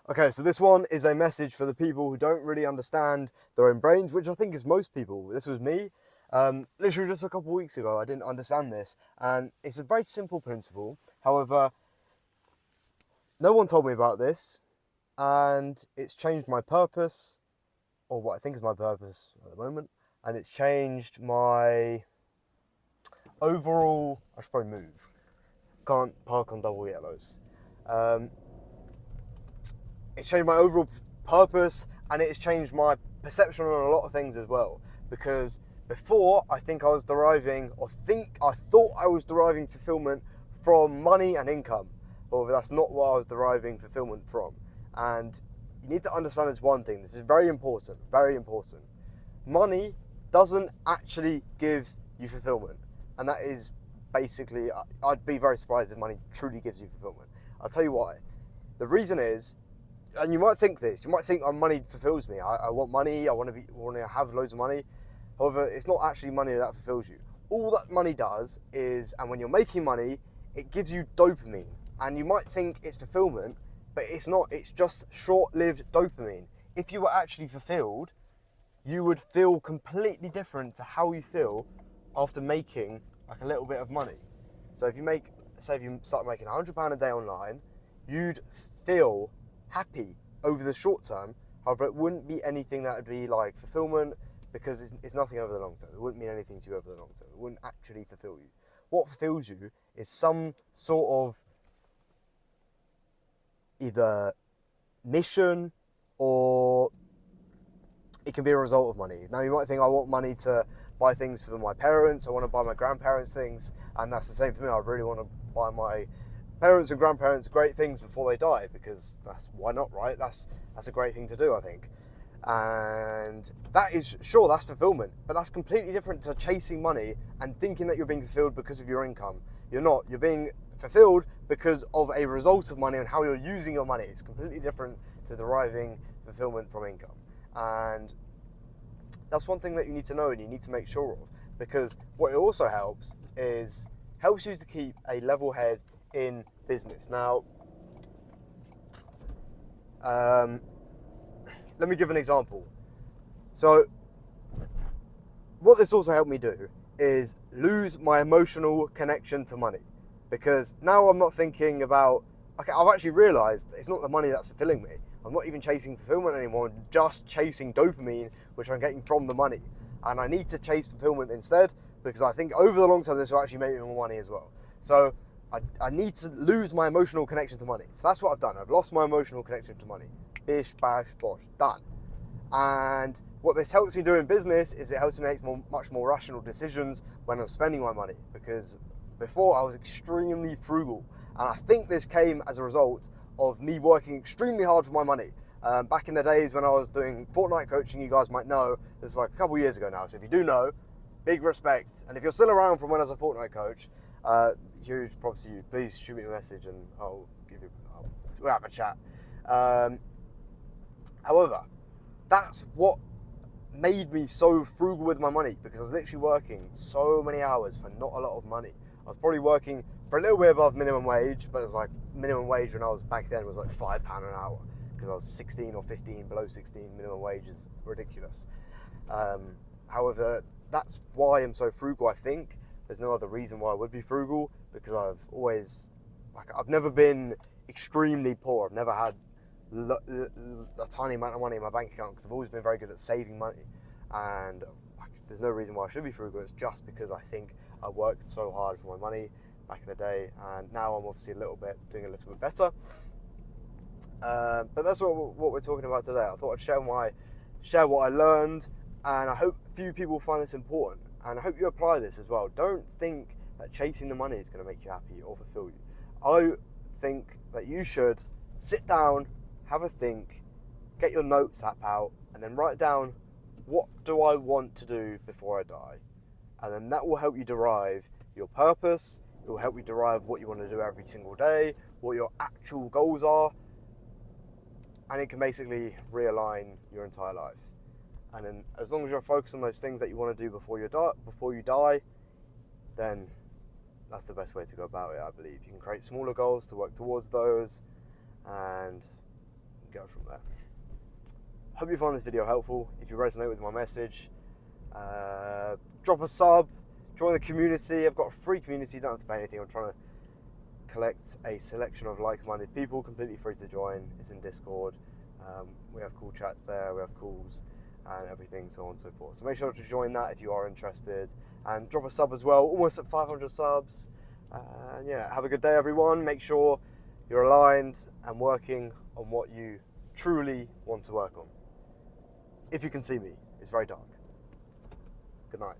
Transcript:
Okay, so this one is a message for the people who don't really understand their own brains, which I think is most people. This was me. Literally just a couple of weeks ago, I didn't understand this, and it's a very simple principle. However, no one told me about this, and it's changed my purpose, or what I think is my purpose at the moment, and it's changed my overall. I should probably move. Can't park on double yellows. Um, it's changed my overall purpose, and it's changed my perception on a lot of things as well. Because before, I think I was deriving, I thought I was deriving fulfillment from money and income. However, that's not what I was deriving fulfillment from. And you need to understand this one thing. This is very important, very important. Money doesn't actually give you fulfillment. And that is basically, I'd be very surprised if money truly gives you fulfillment. I'll tell you why. The reason is, and you might think this, you might think, oh, money fulfills me. I want money, I want to have loads of money. However, it's not actually money that fulfills you. All that money does is, and when you're making money, it gives you dopamine. And you might think it's fulfillment, but it's not. It's just short-lived dopamine. If you were actually fulfilled, you would feel completely different to how you feel after making like a little bit of money. So if you start making £100 a day online, you'd feel happy over the short term. However, it wouldn't be anything that would be like fulfillment, because it's nothing over the long term. It wouldn't mean anything to you over the long term. It wouldn't actually fulfill you. What fulfills you is some sort of either mission, or it can be a result of money. Now you might think, I want money to buy things for my parents, I want to buy my grandparents things, and that's the same for me. I really want to buy my parents and grandparents great things before they die, because why not, right? That's a great thing to do, I think. And that is, sure, that's fulfillment, but that's completely different to chasing money and thinking that you're being fulfilled because of your income. You're not. You're being fulfilled because of a result of money and how you're using your money. It's completely different to deriving fulfillment from income. And that's one thing that you need to know and you need to make sure of, because what it also helps you to keep a level head in business. Now, let me give an example. So, what this also helped me do is lose my emotional connection to money, because now I'm not thinking about, okay, I've actually realized it's not the money that's fulfilling me. I'm not even chasing fulfillment anymore. I'm just chasing dopamine, which I'm getting from the money. And I need to chase fulfillment instead, because I think over the long term, this will actually make me more money as well. So I need to lose my emotional connection to money. So that's what I've done. I've lost my emotional connection to money. Bish, bash, bosh, done. And what this helps me do in business is it helps me make much more rational decisions when I'm spending my money, because before I was extremely frugal. And I think this came as a result of me working extremely hard for my money. Back in the days when I was doing Fortnite coaching, you guys might know, this is like a couple years ago now, so if you do know, big respect. And if you're still around from when I was a Fortnite coach, huge props to you. Please shoot me a message and we'll have a chat. However, that's what made me so frugal with my money, because I was literally working so many hours for not a lot of money. I was probably working for a little bit above minimum wage, but it was like minimum wage when I was back then was like £5 an hour, because I was 16 or 15, below 16. Minimum wage is ridiculous. However, that's why I'm so frugal. I think there's no other reason why I would be frugal, because I've never been extremely poor. I've never had a tiny amount of money in my bank account, because I've always been very good at saving money. And there's no reason why I should be frugal. It's just because I think I worked so hard for my money back in the day, and now I'm obviously doing a little bit better. But that's what we're talking about today. I thought I'd share what I learned, and I hope a few people find this important, and I hope you apply this as well. Don't think that chasing the money is going to make you happy or fulfill you. I think that you should sit down, have a think, get your notes app out, and then write down, what do I want to do before I die? And then that will help you derive your purpose. It will help you derive what you want to do every single day, what your actual goals are, and it can basically realign your entire life. And then as long as you're focused on those things that you want to do before you die, then that's the best way to go about it, I believe. You can create smaller goals to work towards those, and go from there. Hope you found this video helpful. If you resonate with my message, drop a sub, join the community. I've got a free community, you don't have to pay anything. I'm trying to collect a selection of like-minded people, completely free to join. It's in Discord. We have cool chats there, we have calls and everything, so on and so forth. So make sure to join that if you are interested, and drop a sub as well. Almost at 500 subs. And yeah, have a good day, everyone. Make sure you're aligned and working on what you truly want to work on. If you can see me, it's very dark. Good night.